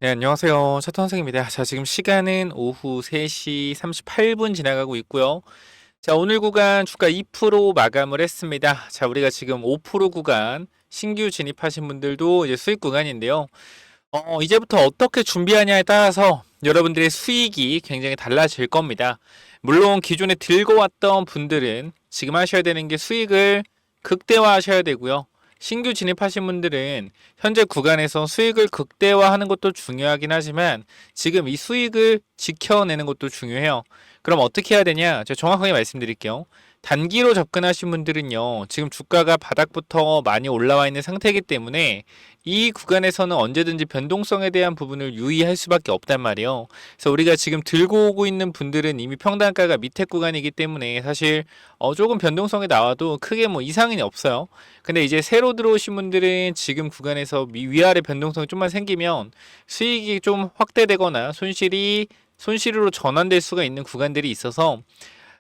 네, 안녕하세요. 차트선생입니다. 자, 지금 시간은 오후 3시 38분 지나가고 있고요. 자, 오늘 구간 주가 2% 마감을 했습니다. 자, 우리가 지금 5% 구간 신규 진입하신 분들도 이제 수익 구간인데요. 이제부터 어떻게 준비하냐에 따라서 여러분들의 수익이 굉장히 달라질 겁니다. 물론 기존에 들고 왔던 분들은 지금 하셔야 되는 게 수익을 극대화하셔야 되고요. 신규 진입하신 분들은 현재 구간에서 수익을 극대화하는 것도 중요하긴 하지만 지금 이 수익을 지켜내는 것도 중요해요. 그럼 어떻게 해야 되냐? 제가 정확하게 말씀드릴게요. 단기로 접근하신 분들은요, 지금 주가가 바닥부터 많이 올라와 있는 상태이기 때문에 이 구간에서는 언제든지 변동성에 대한 부분을 유의할 수밖에 없단 말이에요. 그래서 우리가 지금 들고 오고 있는 분들은 이미 평단가가 밑에 구간이기 때문에 사실 조금 변동성이 나와도 크게 뭐 이상이 없어요. 근데 이제 새로 들어오신 분들은 지금 구간에서 위아래 변동성이 좀만 생기면 수익이 좀 확대되거나 손실으로 전환될 수가 있는 구간들이 있어서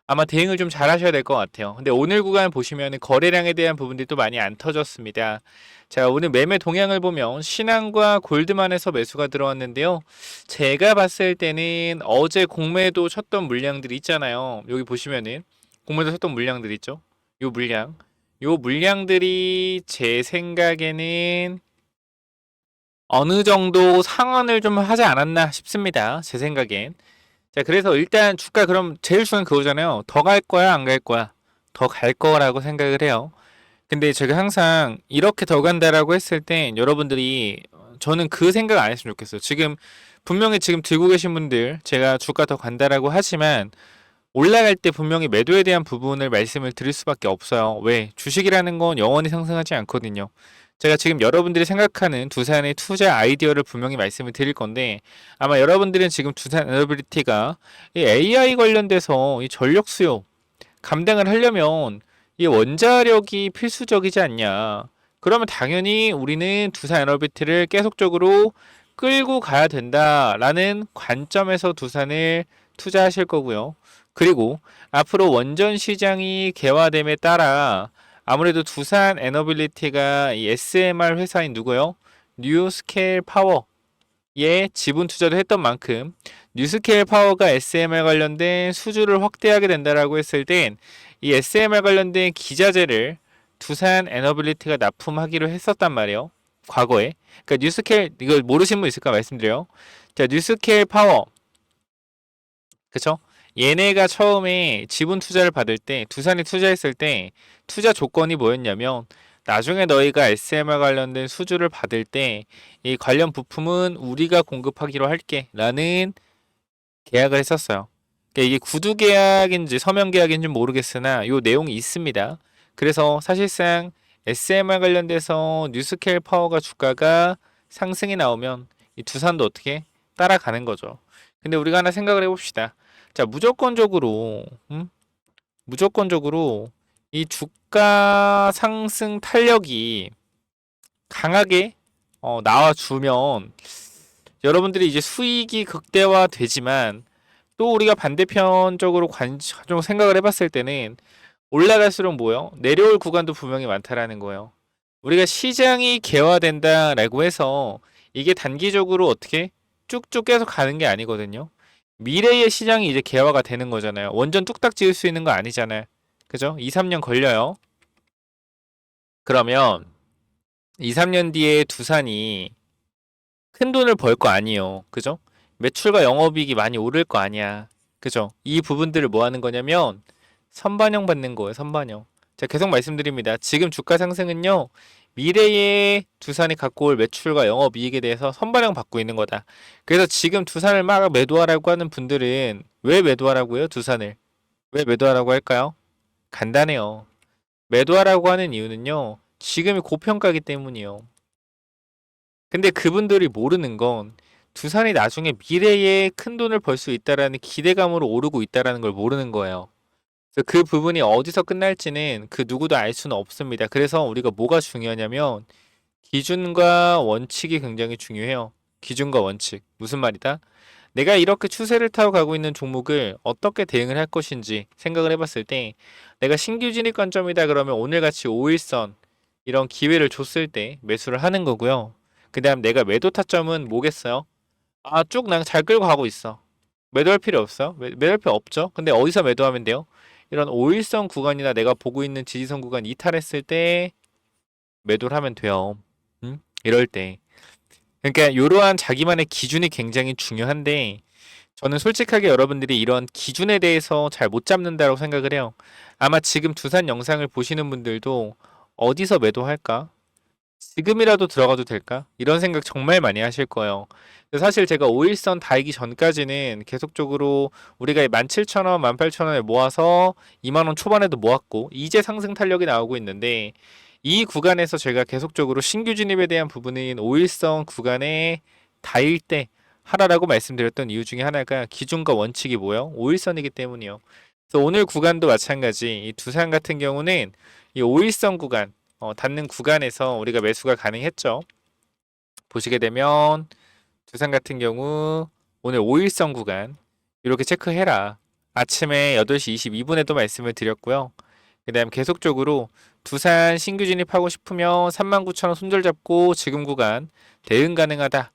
아마 대응을 좀 잘 하셔야 될 것 같아요. 근데 오늘 구간 보시면 거래량에 대한 부분들이 또 많이 안 터졌습니다. 자, 오늘 매매 동향을 보면 신한과 골드만에서 매수가 들어왔는데요. 제가 봤을 때는 어제 공매도 쳤던 물량들이 있잖아요. 여기 보시면은 공매도 쳤던 물량들 있죠. 요 물량. 요 물량들이 제 생각에는 어느 정도 상환을 좀 하지 않았나 싶습니다. 제 생각엔. 자, 그래서 일단 주가 그럼 제일 중요한 그거잖아요. 더 갈 거야, 안 갈 거야? 더 갈 거라고 생각을 해요. 근데 제가 항상 이렇게 더 간다라고 했을 땐 여러분들이 저는 그 생각 안 했으면 좋겠어요. 지금 분명히 지금 들고 계신 분들 제가 주가 더 간다라고 하지만 올라갈 때 분명히 매도에 대한 부분을 말씀을 드릴 수밖에 없어요. 왜? 주식이라는 건 영원히 상승하지 않거든요. 제가 지금 여러분들이 생각하는 두산의 투자 아이디어를 분명히 말씀을 드릴 건데 아마 여러분들은 지금 두산 에너빌리티가 이 AI 관련돼서 이 전력 수요 감당을 하려면 이 원자력이 필수적이지 않냐. 그러면 당연히 우리는 두산 에너빌리티를 계속적으로 끌고 가야 된다라는 관점에서 두산을 투자하실 거고요. 그리고 앞으로 원전 시장이 개화됨에 따라 아무래도 두산 에너빌리티가 이 SMR 회사인 누구요? 뉴스케일 파워에 지분 투자를 했던 만큼 뉴스케일 파워가 SMR 관련된 수주를 확대하게 된다라고 했을 땐 이 SMR 관련된 기자재를 두산 에너빌리티가 납품하기로 했었단 말이에요. 과거에. 그러니까 뉴스케일 이거 모르신 분 있을까 말씀드려요. 자, 뉴스케일 파워. 그쵸? 얘네가 처음에 지분 투자를 받을 때, 두산이 투자했을 때, 투자 조건이 뭐였냐면, 나중에 너희가 SMR 관련된 수주를 받을 때, 이 관련 부품은 우리가 공급하기로 할게. 라는 계약을 했었어요. 그러니까 이게 구두 계약인지 서명 계약인지 모르겠으나, 요 내용이 있습니다. 그래서 사실상 SMR 관련돼서 뉴스케일 파워가 주가가 상승이 나오면, 이 두산도 어떻게 따라가는 거죠. 근데 우리가 하나 생각을 해봅시다. 자, 무조건적으로 이 주가 상승 탄력이 강하게 나와주면 여러분들이 이제 수익이 극대화되지만 또 우리가 반대편적으로 좀 생각을 해봤을 때는 올라갈수록 뭐요? 내려올 구간도 분명히 많다라는 거예요. 우리가 시장이 개화된다라고 해서 이게 단기적으로 어떻게 쭉쭉 계속 가는 게 아니거든요. 미래의 시장이 이제 개화가 되는 거잖아요. 원전 뚝딱 지을 수 있는 거 아니잖아요. 그죠? 2, 3년 걸려요. 그러면 2, 3년 뒤에 두산이 큰 돈을 벌 거 아니에요. 그죠? 매출과 영업이익이 많이 오를 거 아니야. 그죠? 이 부분들을 뭐 하는 거냐면 선반영 받는 거예요. 선반영. 제가 계속 말씀드립니다. 지금 주가 상승은요. 미래의 두산이 갖고 올 매출과 영업이익에 대해서 선반영 받고 있는 거다. 그래서 지금 두산을 막 매도하라고 하는 분들은 왜 매도하라고 해요? 두산을. 왜 매도하라고 할까요? 간단해요. 매도하라고 하는 이유는요. 지금이 고평가기 때문이에요. 근데 그분들이 모르는 건 두산이 나중에 미래에 큰 돈을 벌 수 있다라는 기대감으로 오르고 있다라는 걸 모르는 거예요. 그래서 그 부분이 어디서 끝날지는 그 누구도 알 수는 없습니다. 그래서 우리가 뭐가 중요하냐면 기준과 원칙이 굉장히 중요해요. 기준과 원칙. 무슨 말이다? 내가 이렇게 추세를 타고 가고 있는 종목을 어떻게 대응을 할 것인지 생각을 해봤을 때 내가 신규 진입 관점이다 그러면 오늘같이 5일선 이런 기회를 줬을 때 매수를 하는 거고요. 그 다음 내가 매도 타점은 뭐겠어요? 아, 쭉 그냥 잘 끌고 가고 있어. 매도할 필요 없어. 매도할 필요 없죠. 근데 어디서 매도하면 돼요? 이런 5일선 구간이나 내가 보고 있는 지지선 구간 이탈했을 때 매도를 하면 돼요. 이럴 때. 그러니까 이러한 자기만의 기준이 굉장히 중요한데 저는 솔직하게 여러분들이 이런 기준에 대해서 잘 못 잡는다고 생각을 해요. 아마 지금 두산 영상을 보시는 분들도 어디서 매도할까? 지금이라도 들어가도 될까? 이런 생각 정말 많이 하실 거예요. 사실 제가 5일선 달기 전까지는 계속적으로 우리가 17,000원, 18,000원에 모아서 2만 원 초반에도 모았고 이제 상승 탄력이 나오고 있는데 이 구간에서 제가 계속적으로 신규 진입에 대한 부분인 5일선 구간에 닿을 때 하라라고 말씀드렸던 이유 중에 하나가 기준과 원칙이 뭐예요? 5일선이기 때문이요. 그래서 오늘 구간도 마찬가지 이 두산 같은 경우는 이 5일선 구간 닿는 구간에서 우리가 매수가 가능했죠. 보시게 되면 두산 같은 경우 오늘 5일선 구간 이렇게 체크해라. 아침에 8시 22분에도 말씀을 드렸고요. 그 다음 계속적으로 두산 신규 진입하고 싶으면 39,000원 손절 잡고 지금 구간 대응 가능하다.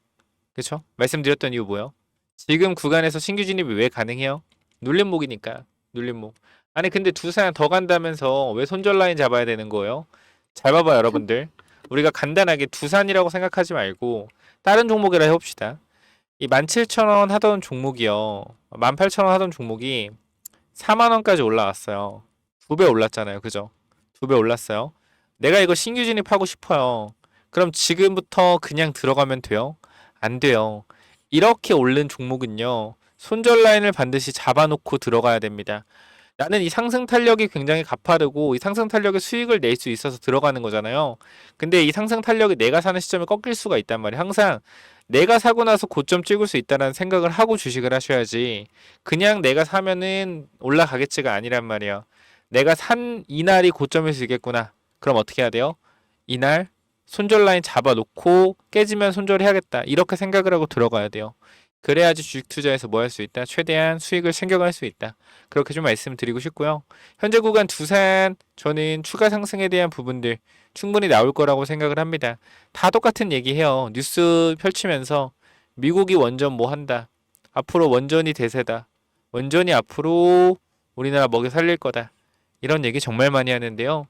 그쵸? 말씀드렸던 이유 뭐요? 지금 구간에서 신규 진입이 왜 가능해요? 눌림목이니까. 눌림목. 아니 근데 두산 더 간다면서 왜 손절 라인 잡아야 되는 거예요? 잘 봐봐 여러분들. 우리가 간단하게 두산이라고 생각하지 말고 다른 종목이라 해봅시다. 이 17,000원 하던 종목이요. 18,000원 하던 종목이 4만원까지 올라왔어요. 2배 올랐잖아요. 그죠? 2배 올랐어요. 내가 이거 신규 진입하고 싶어요. 그럼 지금부터 그냥 들어가면 돼요? 안 돼요. 이렇게 오른 종목은요. 손절 라인을 반드시 잡아놓고 들어가야 됩니다. 나는 이 상승 탄력이 굉장히 가파르고 이 상승 탄력의 수익을 낼 수 있어서 들어가는 거잖아요. 근데 이 상승 탄력이 내가 사는 시점에 꺾일 수가 있단 말이에요. 항상 내가 사고 나서 고점 찍을 수 있다는 생각을 하고 주식을 하셔야지 그냥 내가 사면은 올라가겠지가 아니란 말이에요. 내가 산 이날이 고점일 수 있겠구나. 그럼 어떻게 해야 돼요? 이날 손절 라인 잡아놓고 깨지면 손절해야겠다. 이렇게 생각을 하고 들어가야 돼요. 그래야지 주식 투자에서 뭐 할 수 있다? 최대한 수익을 챙겨갈 수 있다. 그렇게 좀 말씀드리고 싶고요. 현재 구간 두산 저는 추가 상승에 대한 부분들 충분히 나올 거라고 생각을 합니다. 다 똑같은 얘기해요. 뉴스 펼치면서 미국이 원전 뭐 한다. 앞으로 원전이 대세다. 원전이 앞으로 우리나라 먹여 살릴 거다. 이런 얘기 정말 많이 하는데요.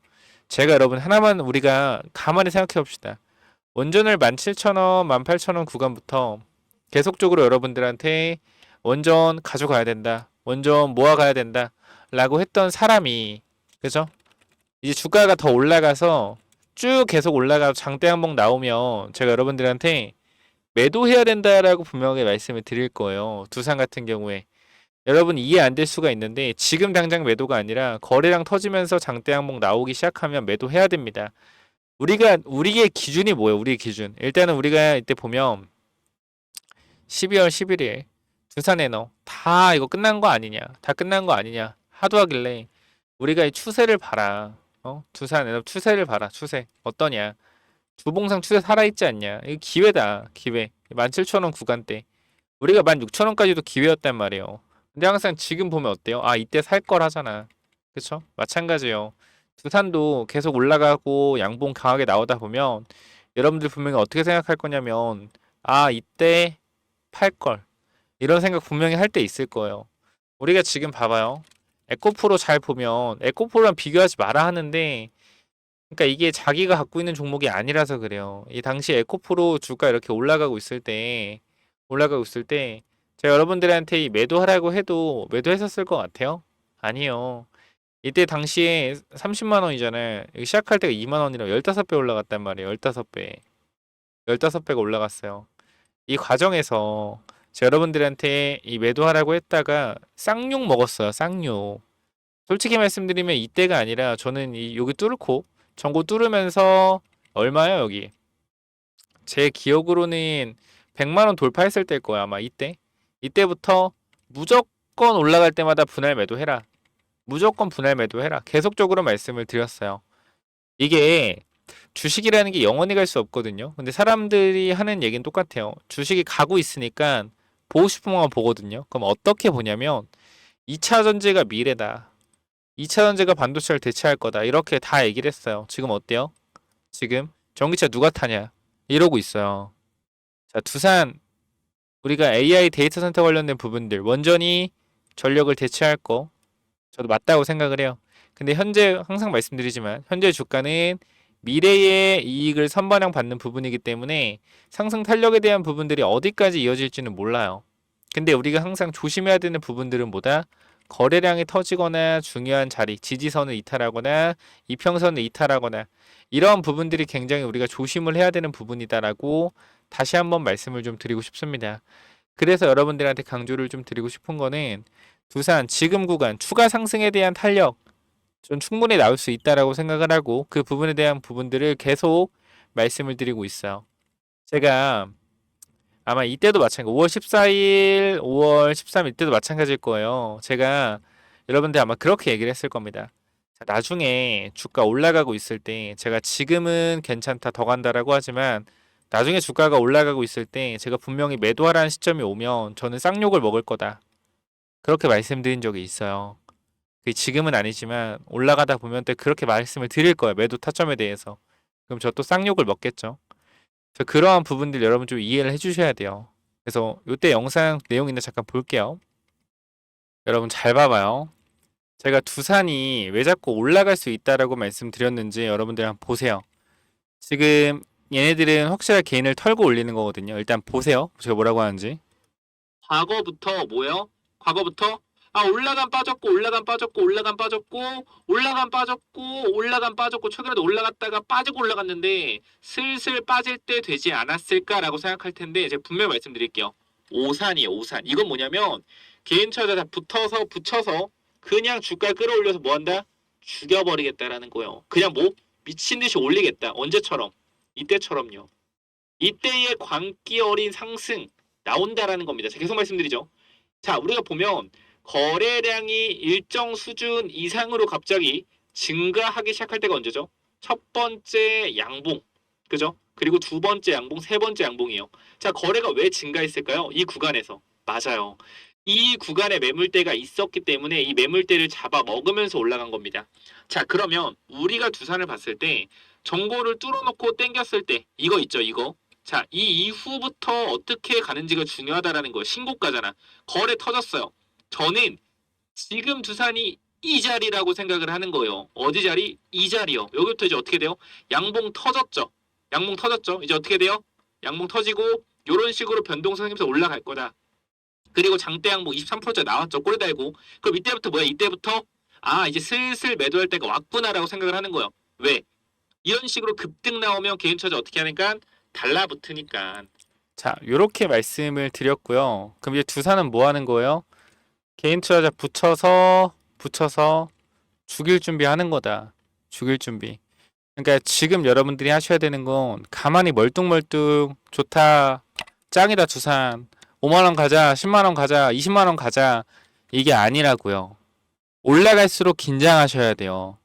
제가 여러분 하나만 우리가 가만히 생각해 봅시다. 원전을 17,000원, 18,000원 구간부터 계속적으로 여러분들한테 원전 가져가야 된다. 원전 모아가야 된다. 라고 했던 사람이, 그죠? 이제 주가가 더 올라가서 쭉 계속 올라가서 장대 한봉 나오면 제가 여러분들한테 매도해야 된다라고 분명하게 말씀을 드릴 거예요. 두산 같은 경우에. 여러분 이해 안 될 수가 있는데 지금 당장 매도가 아니라 거래량 터지면서 장대 항목 나오기 시작하면 매도해야 됩니다. 우리의 기준이 뭐예요? 우리의 기준. 일단은 우리가 이때 보면 12월 11일 두산에너 다 이거 끝난 거 아니냐? 다 끝난 거 아니냐? 하도 하길래 우리가 이 추세를 봐라. 두산에너 추세를 봐라. 추세 어떠냐? 주봉상 추세 살아있지 않냐? 이거 기회다. 기회. 17,000원 구간대. 우리가 16,000원까지도 기회였단 말이에요. 근데 항상 지금 보면 어때요? 아, 이때 살 걸 하잖아. 그쵸? 마찬가지예요. 두산도 계속 올라가고 양봉 강하게 나오다 보면 여러분들 분명히 어떻게 생각할 거냐면 아, 이때 팔 걸. 이런 생각 분명히 할 때 있을 거예요. 우리가 지금 봐봐요. 에코프로 잘 보면 에코프로랑 비교하지 마라 하는데 그러니까 이게 자기가 갖고 있는 종목이 아니라서 그래요. 이 당시 에코프로 주가 이렇게 올라가고 있을 때 제가 여러분들한테 이 매도하라고 해도 매도했었을 것 같아요? 아니요. 이때 당시에 30만 원이잖아요. 시작할 때가 2만 원이라 15배 올라갔단 말이에요. 15배. 15배가 올라갔어요. 이 과정에서 제가 여러분들한테 이 매도하라고 했다가 쌍욕 먹었어요. 쌍욕. 솔직히 말씀드리면 이때가 아니라 저는 이 여기 뚫고 전고 뚫으면서 얼마요 여기? 제 기억으로는 100만 원 돌파했을 때일 거야 아마 이때. 이때부터 무조건 올라갈 때마다 분할 매도해라. 무조건 분할 매도해라. 계속적으로 말씀을 드렸어요. 이게 주식이라는 게 영원히 갈 수 없거든요. 근데 사람들이 하는 얘기는 똑같아요. 주식이 가고 있으니까 보고 싶은 것만 보거든요. 그럼 어떻게 보냐면 2차 전지가 미래다. 2차 전지가 반도체를 대체할 거다. 이렇게 다 얘기를 했어요. 지금 어때요? 지금 전기차 누가 타냐? 이러고 있어요. 자, 두산 우리가 AI 데이터 센터 관련된 부분들 원전이 전력을 대체할 거 저도 맞다고 생각을 해요. 근데 현재 항상 말씀드리지만 현재 주가는 미래의 이익을 선반영 받는 부분이기 때문에 상승 탄력에 대한 부분들이 어디까지 이어질지는 몰라요. 근데 우리가 항상 조심해야 되는 부분들은 뭐다? 거래량이 터지거나 중요한 자리, 지지선을 이탈하거나 이평선을 이탈하거나 이러한 부분들이 굉장히 우리가 조심을 해야 되는 부분이다라고 다시 한번 말씀을 좀 드리고 싶습니다. 그래서 여러분들한테 강조를 좀 드리고 싶은 거는 두산 지금 구간 추가 상승에 대한 탄력 좀 충분히 나올 수 있다라고 생각을 하고 그 부분에 대한 부분들을 계속 말씀을 드리고 있어요. 제가 아마 이때도 마찬가지 5월 14일, 5월 13일 때도 마찬가지일 거예요. 제가 여러분들 아마 그렇게 얘기를 했을 겁니다. 자, 나중에 주가 올라가고 있을 때 제가 지금은 괜찮다 더 간다라고 하지만 나중에 주가가 올라가고 있을 때 제가 분명히 매도하라는 시점이 오면 저는 쌍욕을 먹을 거다. 그렇게 말씀드린 적이 있어요. 지금은 아니지만 올라가다 보면 또 그렇게 말씀을 드릴 거예요. 매도 타점에 대해서. 그럼 저 또 쌍욕을 먹겠죠. 그래서 그러한 부분들 여러분 좀 이해를 해주셔야 돼요. 그래서 이때 영상 내용 있는데 잠깐 볼게요. 여러분 잘 봐봐요. 제가 두산이 왜 자꾸 올라갈 수 있다라고 말씀드렸는지 여러분들 한번 보세요. 지금 얘네들은 확실하게 개인을 털고 올리는 거거든요. 일단 보세요. 제가 뭐라고 하는지. 과거부터 뭐예요? 과거부터 올라간 빠졌고 올라간 빠졌고 올라간 빠졌고 올라간 빠졌고 올라간 빠졌고 최근에도 올라갔다가 빠지고 올라갔는데 슬슬 빠질 때 되지 않았을까라고 생각할 텐데 제가 분명히 말씀드릴게요. 오산이에요, 오산. 이건 뭐냐면 개인 투자자 다 붙여서 그냥 주가 끌어올려서 뭐 한다? 죽여버리겠다라는 거예요. 그냥 뭐 미친 듯이 올리겠다. 언제처럼? 이때처럼요. 이때의 광기 어린 상승 나온다라는 겁니다. 제가 계속 말씀드리죠. 자, 우리가 보면 거래량이 일정 수준 이상으로 갑자기 증가하기 시작할 때가 언제죠? 첫 번째 양봉, 그죠? 그리고 두 번째 양봉, 세 번째 양봉이에요. 자, 거래가 왜 증가했을까요? 이 구간에서. 맞아요. 이 구간에 매물대가 있었기 때문에 이 매물대를 잡아 먹으면서 올라간 겁니다. 자, 그러면 우리가 두산을 봤을 때 정고를 뚫어놓고 땡겼을 때 이거 있죠, 이거. 자, 이 이후부터 어떻게 가는지가 중요하다라는 거예요. 신고가잖아. 거래 터졌어요. 저는 지금 두산이 이 자리라고 생각을 하는 거예요. 어디 자리? 이 자리요. 여기부터 이제 어떻게 돼요? 양봉 터졌죠. 양봉 터졌죠. 이제 어떻게 돼요? 양봉 터지고 이런 식으로 변동성 생기면서 올라갈 거다. 그리고 장대 양봉 23%짜 나왔죠. 꼬리 달고. 그럼 이때부터 뭐야? 이때부터 이제 슬슬 매도할 때가 왔구나라고 생각을 하는 거예요. 왜? 이런 식으로 급등 나오면 개인 투자 어떻게 하니까 달라붙으니까. 자, 요렇게 말씀을 드렸고요. 그럼 이제 두산은 뭐 하는 거예요? 개인 투자자 붙여서 죽일 준비하는 거다. 죽일 준비. 그러니까 지금 여러분들이 하셔야 되는 건 가만히 멀뚱멀뚱 좋다, 짱이다 두산, 5만 원 가자, 10만 원 가자, 20만 원 가자 이게 아니라고요. 올라갈수록 긴장하셔야 돼요.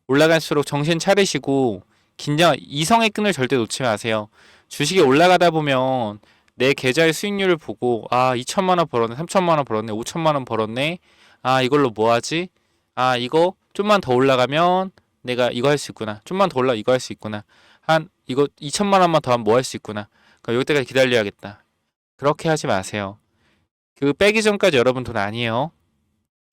올라갈수록 정신 차리시고 긴장, 이성의 끈을 절대 놓지 마세요. 주식이 올라가다 보면 내 계좌의 수익률을 보고 2천만 원 벌었네, 3천만 원 벌었네, 5천만 원 벌었네. 이걸로 뭐 하지? 이거 좀만 더 올라가면 내가 이거 할 수 있구나. 좀만 더 올라 이거 할 수 있구나. 한 이거 2천만 원만 더 하면 뭐 할 수 있구나. 그럼 여기까지 기다려야겠다. 그렇게 하지 마세요. 그 빼기 전까지 여러분 돈 아니에요.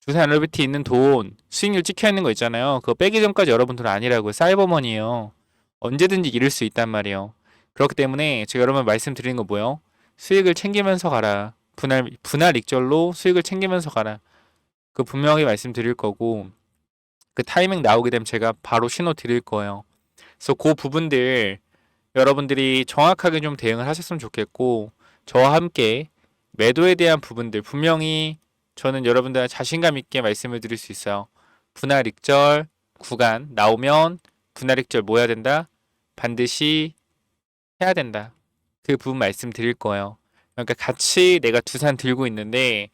두산 엘리베이터 있는 돈 수익률 찍혀 있는 거 있잖아요. 그거 빼기 전까지 여러분 돈 아니라고요. 사이버머니예요. 언제든지 잃을 수 있단 말이에요. 그렇기 때문에 제가 여러분 말씀드리는 거 뭐예요? 수익을 챙기면서 가라. 분할 익절로 수익을 챙기면서 가라. 그 분명히 말씀드릴 거고 그 타이밍 나오게 되면 제가 바로 신호 드릴 거예요. 그래서 그 부분들 여러분들이 정확하게 좀 대응을 하셨으면 좋겠고 저와 함께 매도에 대한 부분들 분명히 저는 여러분들한테 자신감 있게 말씀을 드릴 수 있어요. 분할 익절 구간 나오면 분할 익절 뭐 해야 된다? 반드시 해야 된다. 그 부분 말씀드릴 거예요. 그러니까 같이 내가 두산 들고 있는데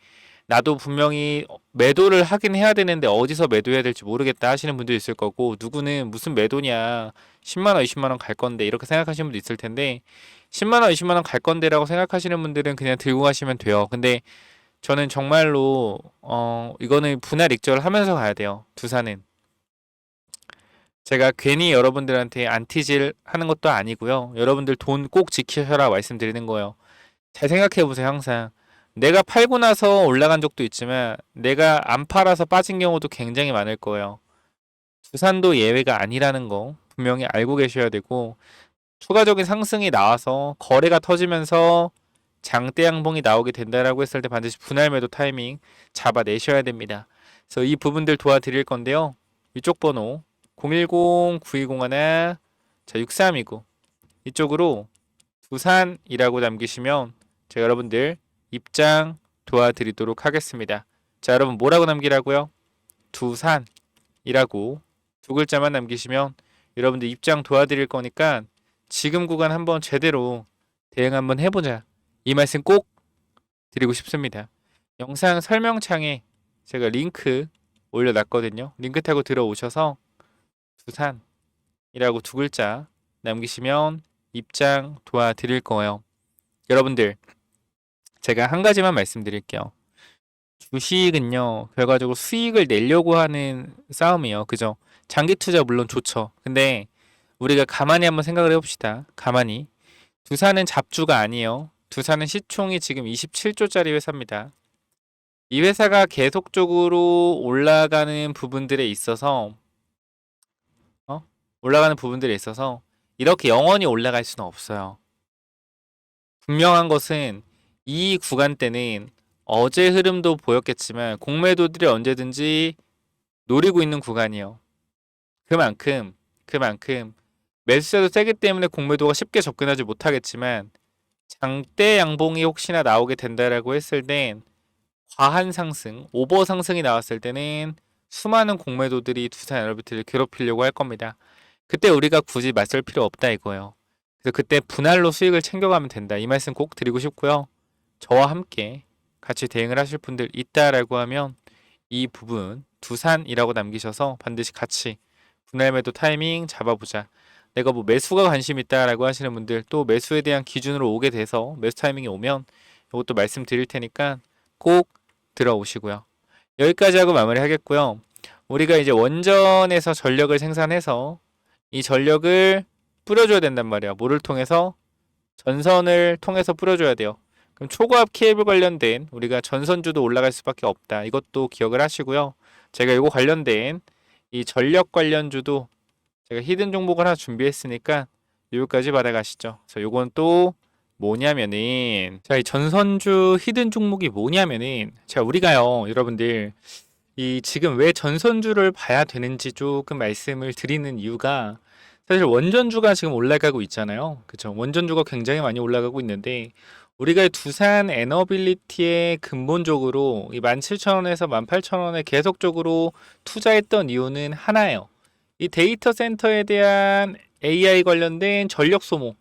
나도 분명히 매도를 하긴 해야 되는데 어디서 매도해야 될지 모르겠다 하시는 분도 있을 거고 누구는 무슨 매도냐 10만 원, 20만 원 갈 건데 이렇게 생각하시는 분도 있을 텐데 10만 원, 20만 원 갈 건데라고 생각하시는 분들은 그냥 들고 가시면 돼요. 근데 저는 정말로 이거는 분할 익절을 하면서 가야 돼요. 두산은. 제가 괜히 여러분들한테 안티질 하는 것도 아니고요. 여러분들 돈 꼭 지키셔라 말씀드리는 거예요. 잘 생각해 보세요. 항상 내가 팔고 나서 올라간 적도 있지만 내가 안 팔아서 빠진 경우도 굉장히 많을 거예요. 두산도 예외가 아니라는 거 분명히 알고 계셔야 되고, 추가적인 상승이 나와서 거래가 터지면서 장대 양봉이 나오게 된다라고 했을 때 반드시 분할 매도 타이밍 잡아내셔야 됩니다. 그래서 이 부분들 도와드릴 건데요. 이쪽 번호 010-9201 6329 이쪽으로 두산이라고 남기시면 제가 여러분들 입장 도와드리도록 하겠습니다. 자, 여러분 뭐라고 남기라고요? 두산이라고 두 글자만 남기시면 여러분들 입장 도와드릴 거니까 지금 구간 한번 제대로 대응 한번 해보자, 이 말씀 꼭 드리고 싶습니다. 영상 설명창에 제가 링크 올려놨거든요. 링크 타고 들어오셔서 두산이라고 두 글자 남기시면 입장 도와드릴 거예요. 여러분들 제가 한 가지만 말씀드릴게요. 주식은요, 결과적으로 수익을 내려고 하는 싸움이에요. 그죠? 장기 투자 물론 좋죠. 근데 우리가 가만히 한번 생각을 해봅시다. 가만히. 두산은 잡주가 아니에요. 두산은 시총이 지금 27조짜리 회사입니다. 이 회사가 계속적으로 올라가는 부분들에 있어서 올라가는 부분들에 있어서 이렇게 영원히 올라갈 수는 없어요. 분명한 것은 이 구간 때는 어제 흐름도 보였겠지만 공매도들이 언제든지 노리고 있는 구간이요. 그만큼 매수세도 세기 때문에 공매도가 쉽게 접근하지 못하겠지만 장대 양봉이 혹시나 나오게 된다라고 했을 땐 과한 상승, 오버 상승이 나왔을 때는 수많은 공매도들이 두산 에너비티를 괴롭히려고 할 겁니다. 그때 우리가 굳이 맞설 필요 없다 이거예요. 그래서 그때 분할로 수익을 챙겨가면 된다, 이 말씀 꼭 드리고 싶고요. 저와 함께 같이 대응을 하실 분들 있다라고 하면 이 부분 두산이라고 남기셔서 반드시 같이 분할 매도 타이밍 잡아보자. 내가 뭐 매수가 관심 있다라고 하시는 분들, 또 매수에 대한 기준으로 오게 돼서 매수 타이밍이 오면 이것도 말씀드릴 테니까 꼭 들어오시고요. 여기까지 하고 마무리 하겠고요. 우리가 이제 원전에서 전력을 생산해서 이 전력을 뿌려줘야 된단 말이야. 뭐를 통해서? 전선을 통해서 뿌려줘야 돼요. 그럼 초고압 케이블 관련된 우리가 전선주도 올라갈 수밖에 없다, 이것도 기억을 하시고요. 제가 이거 관련된 이 전력 관련주도 제가 히든 종목을 하나 준비했으니까 여기까지 받아가시죠. 그래서 요건 또 뭐냐면은, 자, 이 전선주 히든 종목이 뭐냐면은, 자, 우리가요, 여러분들 이 지금 왜 전선주를 봐야 되는지 조금 말씀을 드리는 이유가, 사실 원전주가 지금 올라가고 있잖아요. 그쵸? 원전주가 굉장히 많이 올라가고 있는데, 우리가 두산 에너빌리티에 근본적으로 이 17,000원에서 18,000원에 계속적으로 투자했던 이유는 하나예요. 이 데이터 센터에 대한 AI 관련된 전력 소모,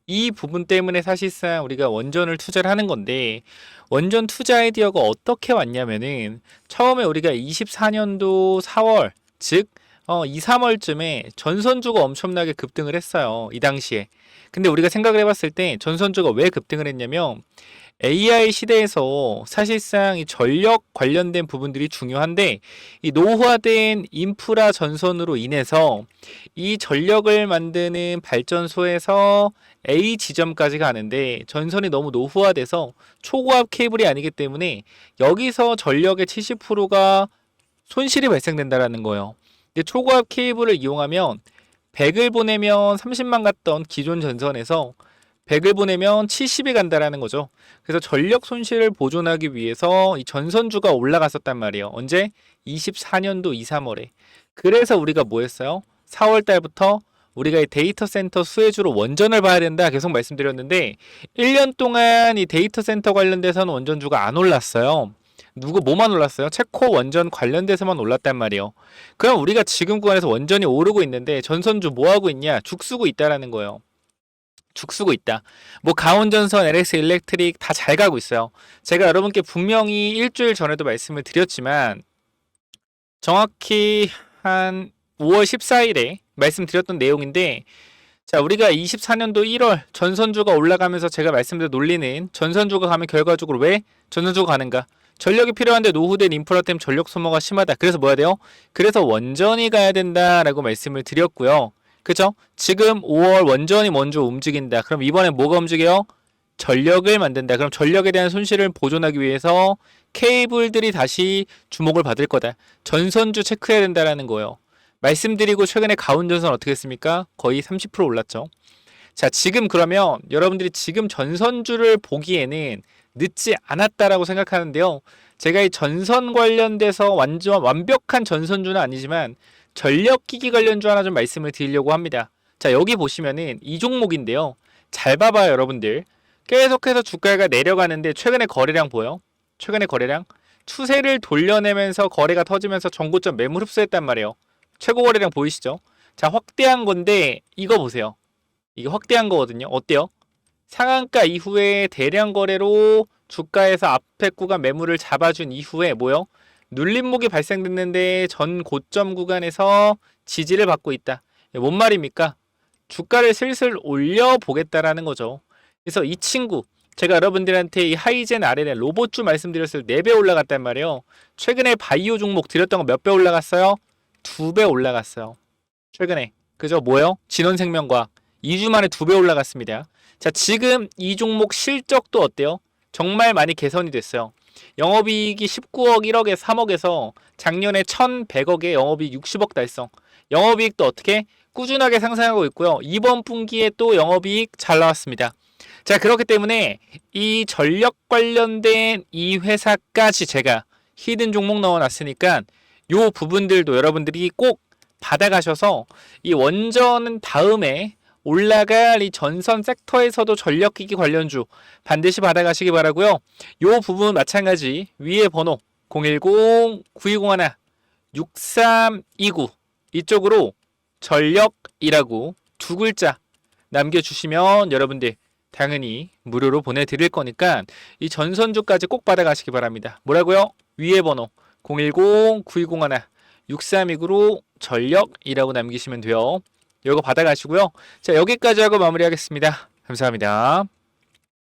이 부분 때문에 사실상 우리가 원전을 투자를 하는 건데, 원전 투자 아이디어가 어떻게 왔냐면은, 처음에 우리가 24년도 4월, 즉 2, 3월쯤에 전선주가 엄청나게 급등을 했어요, 이 당시에. 근데 우리가 생각을 해봤을 때 전선주가 왜 급등을 했냐면, AI 시대에서 사실상 이 전력 관련된 부분들이 중요한데, 이 노후화된 인프라 전선으로 인해서 이 전력을 만드는 발전소에서 A 지점까지 가는데 전선이 너무 노후화돼서 초고압 케이블이 아니기 때문에 여기서 전력의 70%가 손실이 발생된다라는 거예요. 근데 초고압 케이블을 이용하면 100을 보내면 30만 갔던 기존 전선에서 100을 보내면 70이 간다라는 거죠. 그래서 전력 손실을 보존하기 위해서 이 전선주가 올라갔었단 말이에요. 언제? 24년도 2, 3월에. 그래서 우리가 뭐 했어요? 4월 달부터 우리가 이 데이터 센터 수혜주로 원전을 봐야 된다 계속 말씀드렸는데, 1년 동안 이 데이터 센터 관련돼서는 원전주가 안 올랐어요. 뭐만 올랐어요? 체코 원전 관련돼서만 올랐단 말이에요. 그럼 우리가 지금 구간에서 원전이 오르고 있는데 전선주 뭐 하고 있냐? 죽쓰고 있다라는 거예요. 죽쓰고 있다. 뭐 가온전선, LX 일렉트릭 다 잘 가고 있어요. 제가 여러분께 분명히 일주일 전에도 말씀을 드렸지만, 정확히 한 5월 14일에 말씀드렸던 내용인데, 자, 우리가 24년도 1월 전선주가 올라가면서 제가 말씀드린 논리는, 전선주가 가면 결과적으로 왜 전선주가 가는가? 전력이 필요한데 노후된 인프라 때문에 전력 소모가 심하다. 그래서 뭐 해야 돼요? 그래서 원전이 가야 된다라고 말씀을 드렸고요. 그죠? 지금 5월 원전이 먼저 움직인다. 그럼 이번에 뭐가 움직여요? 전력을 만든다. 그럼 전력에 대한 손실을 보존하기 위해서 케이블들이 다시 주목을 받을 거다. 전선주 체크해야 된다라는 거예요. 말씀드리고 최근에 가온전선 어떻게 했습니까? 거의 30% 올랐죠. 자, 지금 그러면 여러분들이 지금 전선주를 보기에는 늦지 않았다라고 생각하는데요. 제가 이 전선 관련돼서 완벽한 전선주는 아니지만 전력기기 관련주 하나 좀 말씀을 드리려고 합니다. 자, 여기 보시면은 이 종목인데요. 잘 봐봐요, 여러분들. 계속해서 주가가 내려가는데 최근에 거래량 보여? 최근에 거래량? 추세를 돌려내면서 거래가 터지면서 전고점 매물 흡수했단 말이에요. 최고 거래량 보이시죠? 자, 확대한 건데 이거 보세요. 이게 확대한 거거든요. 어때요? 상한가 이후에 대량 거래로 주가에서 앞에 구간 매물을 잡아준 이후에 뭐요? 눌림목이 발생됐는데 전 고점 구간에서 지지를 받고 있다. 뭔 말입니까? 주가를 슬슬 올려보겠다라는 거죠. 그래서 이 친구, 제가 여러분들한테 이 하이젠 RLN 로봇주 말씀드렸을 때 4배 올라갔단 말이에요. 최근에 바이오 종목 드렸던 거 몇 배 올라갔어요? 2배 올라갔어요. 최근에. 그죠? 뭐요? 진원생명과학. 2주 만에 2배 올라갔습니다. 자, 지금 이 종목 실적도 어때요? 정말 많이 개선이 됐어요. 영업이익이 19억, 1억에 3억에서 작년에 1,100억에 영업이익 60억 달성. 영업이익도 어떻게? 꾸준하게 상승하고 있고요. 이번 분기에 또 영업이익 잘 나왔습니다. 자, 그렇기 때문에 이 전력 관련된 이 회사까지 제가 히든 종목 넣어놨으니까 요 부분들도 여러분들이 꼭 받아가셔서 이 원전 다음에 올라갈 이 전선 섹터에서도 전력기기 관련주 반드시 받아가시기 바라고요. 요 부분 마찬가지 위에 번호 010-9201-6329 이쪽으로 전력이라고 2글자 남겨주시면 여러분들 당연히 무료로 보내드릴 거니까 이 전선주까지 꼭 받아가시기 바랍니다. 뭐라고요? 위에 번호 010-9201-6329로 전력이라고 남기시면 돼요. 이거 받아가시고요. 자, 여기까지 하고 마무리하겠습니다. 감사합니다.